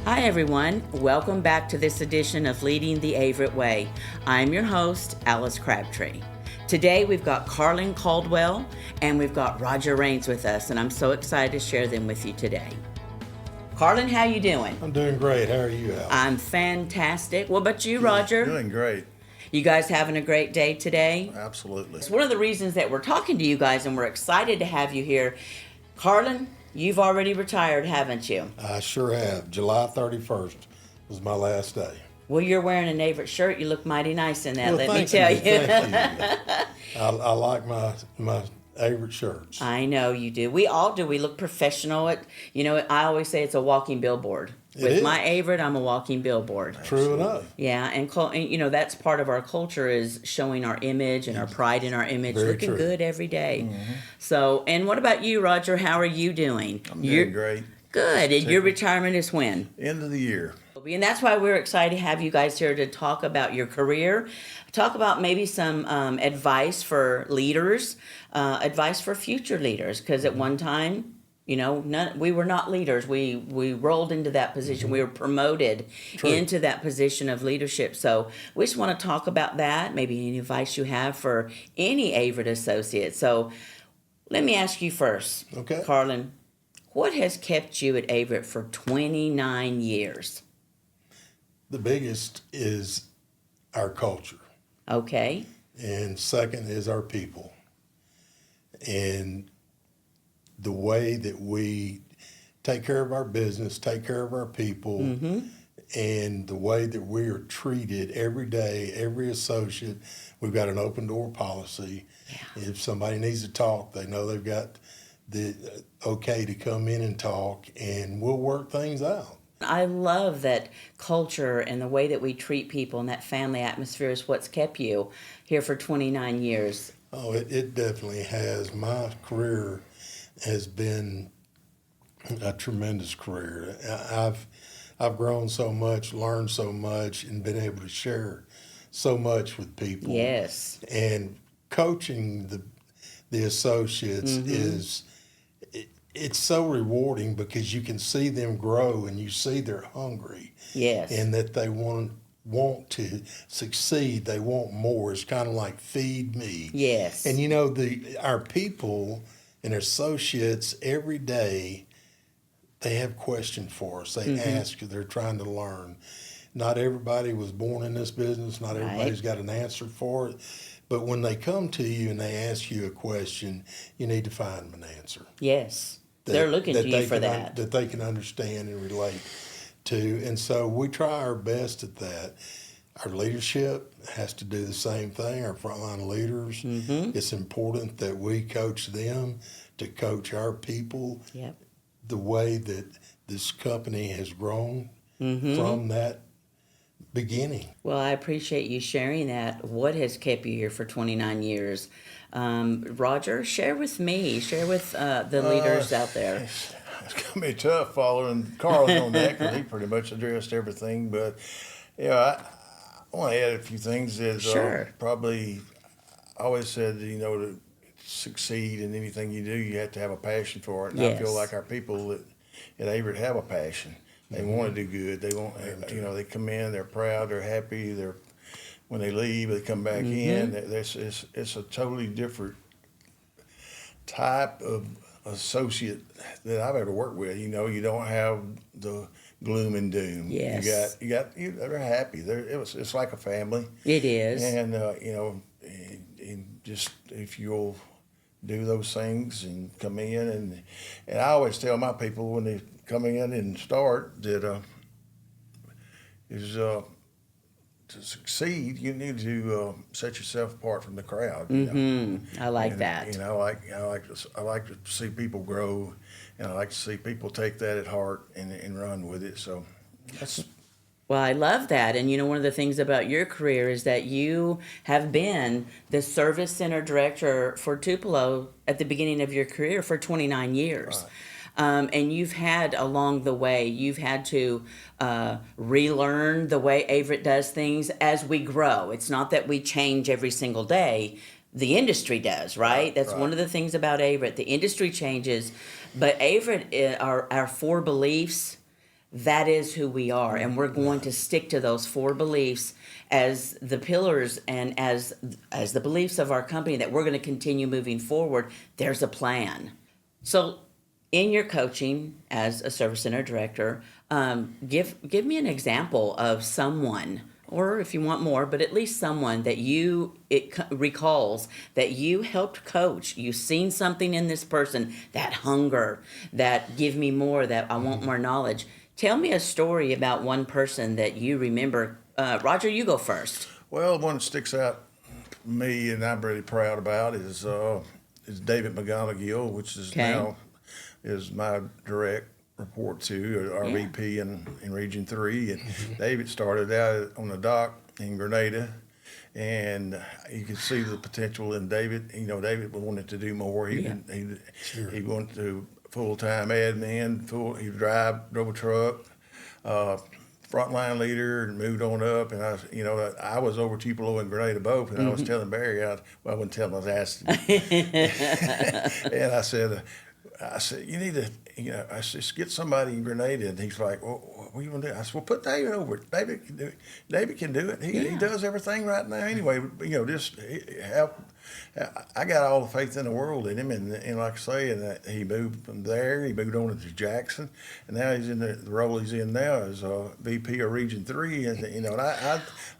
Hi everyone, welcome back to this edition of Leading the Averitt Way. I'm your host, Alice Crabtree. Today we've got Carlin Caldwell and we've got Roger Raines with us, and I'm so excited to share them with you today. Carlin, how you doing? I'm doing great. How are you, Al? I'm fantastic. What about you, Roger? Doing great. You guys having a great day today? Absolutely. It's one of the reasons that we're talking to you guys and we're excited to have you here. Carlin, you've already retired, haven't you? I sure have. July 31st was my last day. Well, you're wearing an Averitt shirt. You look mighty nice in that, Well, let me thank tell you. you. Thank you. I like my Averitt shirts. I know you do. We all do. We look professional. I always say it's a walking billboard. With my Averitt, I'm a walking billboard. True enough. Yeah, and that's part of our culture, is showing our image and our pride in our image, Very looking true. good every day. Mm-hmm. So, and what about you, Roger? How are you doing? I'm doing great. Good. And your retirement is when? End of the year. And that's why we're excited to have you guys here to talk about your career, talk about maybe some advice for leaders, advice for future leaders, because at one time, we were not leaders. We rolled into that position. Mm-hmm. We were promoted into that position of leadership. So we just want to talk about that, maybe any advice you have for any Averitt associate. So let me ask you first, Okay. Carlin, what has kept you at Averitt for 29 years? The biggest is our culture, Okay. and second is our people. And the way that we take care of our business, take care of our people, and the way that we are treated every day, every associate. We've got an open door policy. Yeah. If somebody needs to talk, they know they've got the okay to come in and talk, and we'll work things out. I love that culture and the way that we treat people, and that family atmosphere is what's kept you here for 29 years. Oh, it definitely has. My career has been a tremendous career. I've grown so much, learned so much, and been able to share so much with people. Yes. And coaching the associates is it's so rewarding, because you can see them grow and you see they're hungry. Yes. And that they want to succeed. They want more. It's kind of like feed me. Yes. And our people and our associates every day, they have questions for us. They ask, they're trying to learn. Not everybody was born in this business. Not everybody's got an answer for it. But when they come to you and they ask you a question, you need to find them an answer. Yes. They're looking to you for that. That they can understand and relate to. And so we try our best at that. Our leadership has to do the same thing, our frontline leaders. It's important that we coach them to coach our people. Yep. The way that this company has grown from that beginning. Well, I appreciate you sharing that. What has kept you here for 29 years? Roger, share with the leaders out there. It's going to be tough following Carlin on that, because he pretty much addressed everything. But, I want to add a few things. Sure. Probably, I always said, to succeed in anything you do, you have to have a passion for it. And I feel like our people at Averitt have a passion. They want to do good. They want, they come in, they're proud, they're happy. When they leave, they come back in. It's a totally different type of associate that I've ever worked with. You don't have the gloom and doom. Yes. They're happy. It's like a family. It is. And and just if you'll do those things and come in, and I always tell my people when they come in and start that to succeed, you need to set yourself apart from the crowd. I like that. I like to see people grow, and I like to see people take that at heart and run with it. So that's. Well, I love that. And one of the things about your career is that you have been the service center director for Tupelo at the beginning of your career for 29 years. Right. And you've had along the way, you've had to relearn the way Averitt does things as we grow. It's not that we change every single day. The industry does, right? That's one of the things about Averitt. The industry changes, but Averitt, our four beliefs, that is who we are, and we're going to stick to those 4 beliefs as the pillars and as the beliefs of our company, that we're going to continue moving forward. There's a plan. So in your coaching as a service center director, give me an example of someone, or if you want more, but at least someone that recalls that you helped coach. You've seen something in this person, that hunger, that give me more, that I want more knowledge. Tell me a story about one person that you remember. Roger, you go first. Well, one that sticks out to me and I'm really proud about is David McGonigal, which is now is my direct report to our VP in Region 3. And David started out on the dock in Grenada, and you could see the potential in David. You know, David wanted to do more. He wanted to full-time admin. He drove a truck, frontline leader, and moved on up. And I was over Tupelo and Grenada both, and I was telling Barry, I wasn't telling him, I was asking him. And I said, you need to, I said, just get somebody in Grenada. And he's like, well, what are you going to do? I said, well, put David over it. David can do it. David can do it. He does everything right now anyway. Just help. I got all the faith in the world in him. And like I say, and he moved from there. He moved on to Jackson. And now he's in the role he's in now as VP of Region 3. And,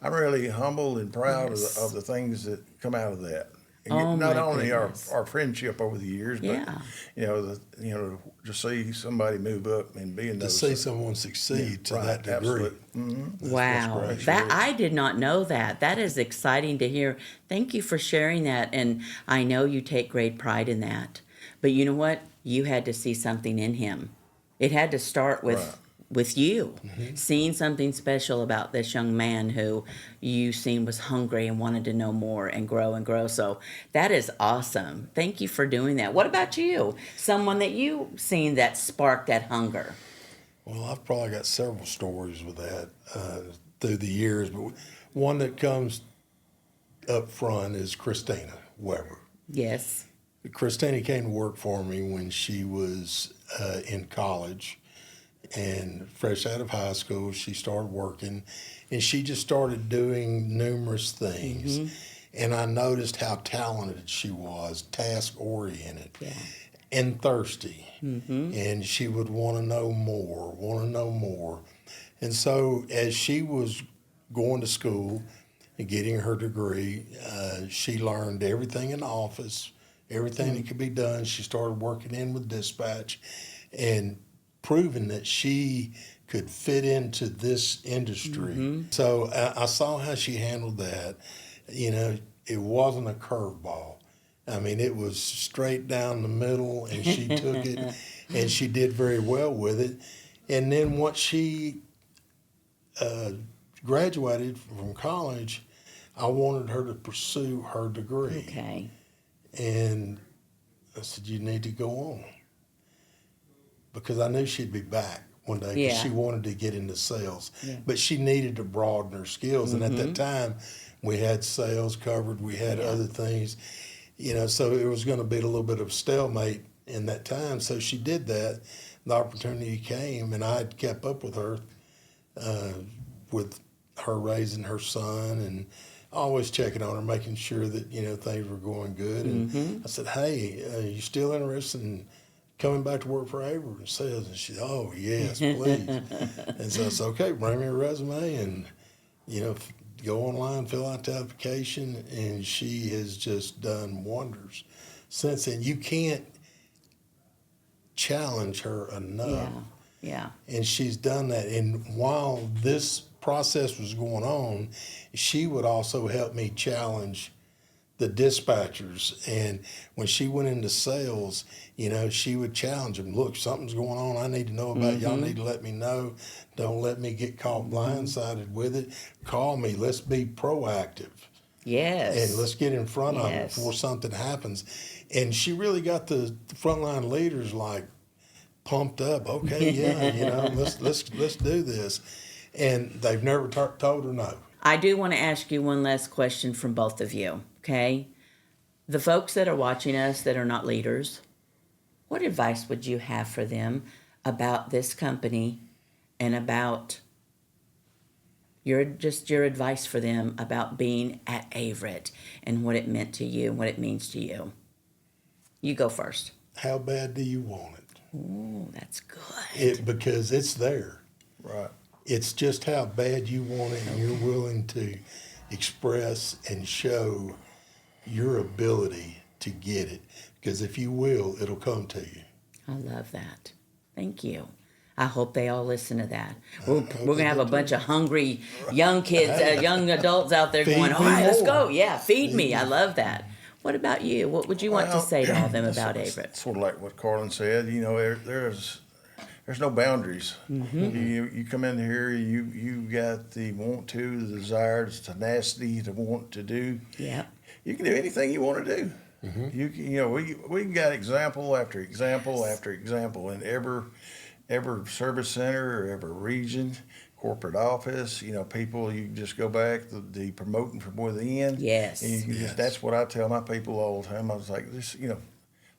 I'm really humbled and proud of the things that come out of that. Not only our friendship over the years, but to see somebody move up and be in those. To see someone succeed to that degree. Wow, that I did not know that. That is exciting to hear. Thank you for sharing that, and I know you take great pride in that. But you know what? You had to see something in him. It had to start with you, seeing something special about this young man who you seen was hungry and wanted to know more and grow and grow. So that is awesome. Thank you for doing that. What about you? Someone that you seen that sparked that hunger? Well, I've probably got several stories with that through the years, but one that comes up front is Christina Weber. Yes. Christina came to work for me when she was in college. And fresh out of high school, she started working, and she just started doing numerous things. And I noticed how talented she was, task-oriented, and thirsty. And she would want to know more, And so as she was going to school and getting her degree, she learned everything in the office, everything that could be done. She started working in with dispatch and proving that she could fit into this industry. So I saw how she handled that. It wasn't a curveball. I mean, it was straight down the middle, and she took it, and she did very well with it. And then once she graduated from college, I wanted her to pursue her degree. Okay. And I said, you need to go on. Because I knew she'd be back one day because she wanted to get into sales. But she needed to broaden her skills. And at that time, we had sales covered. We had other things. So it was going to be a little bit of stalemate in that time. So she did that. The opportunity came, and I had kept up with her raising her son and always checking on her, making sure that, things were going good. And I said, hey, are you still interested in coming back to work for Averitt Sales? And she said, oh, yes, please. And so I said, okay, bring me a resume and, go online, fill out the application. And she has just done wonders since then. You can't challenge her enough. Yeah. And she's done that. And while this process was going on, she would also help me challenge the dispatchers. And when she went into sales, she would challenge them. Look, something's going on. I need to know about it. Y'all need to let me know. Don't let me get caught blindsided with it. Call me. Let's be proactive. Yes. And let's get in front of it before something happens. And she really got the frontline leaders pumped up. Okay, let's do this. And they've never told her no. I do want to ask you one last question from both of you, okay? The folks that are watching us that are not leaders, what advice would you have for them about this company and about your advice for them about being at Averitt and what it meant to you and what it means to you. You go first. How bad do you want it? Oh, that's good. Because it's there. Right. It's just how bad you want it, and you're willing to express and show your ability to get it. Because if you will, it'll come to you. I love that. Thank you. I hope they all listen to that. We're going to have a bunch of hungry young kids, young adults out there Feed going, me all right, let's more. go. Yeah, feed me. I love that. What about you? What would you want to say to all them about Averitt? Sort of like what Carlin said. You know, there's no boundaries. You come in here, you got the want to, the desire, the tenacity to want to do. Yeah. You can do anything you want to do. We got example after example after example in every service center, or every region, corporate office. People, you just go back the promoting from within. Yes. And you can just, that's what I tell my people all the time. I was like,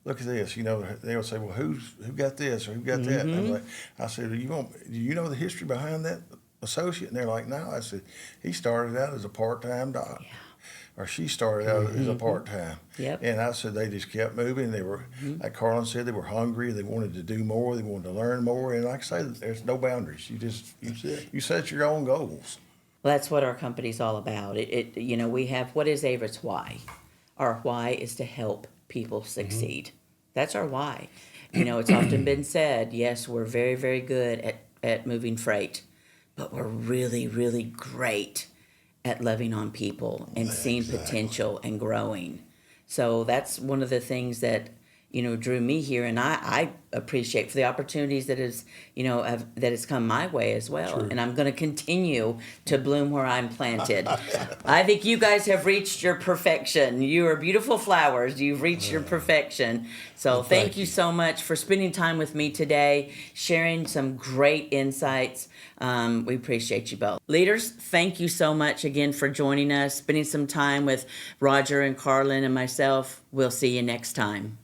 look at this. They'll say, well, who got this or who got that? And I said, do you know the history behind that associate? And they're like, no. I said, he started out as a part-time doc. Yeah. Or she started out as a part-time. Yep. And I said they just kept moving. They were, like Carlin said, they were hungry. They wanted to do more. They wanted to learn more. And like I say, there's no boundaries. You set your own goals. Well, that's what our company's all about. We have, what is Averitt's why? Our why is to help people succeed. That's our why. It's often been said, yes, we're very, very good at moving freight, but we're really, really great at loving on people and seeing potential and growing. So that's one of the things that drew me here, and I appreciate for the opportunities that has come my way as well. True. And I'm going to continue to bloom where I'm planted. I think you guys have reached your perfection. You are beautiful flowers. You've reached your perfection. So well, thank you so much for spending time with me today, sharing some great insights. We appreciate you both. Leaders, thank you so much again for joining us, spending some time with Roger and Carlin and myself. We'll see you next time.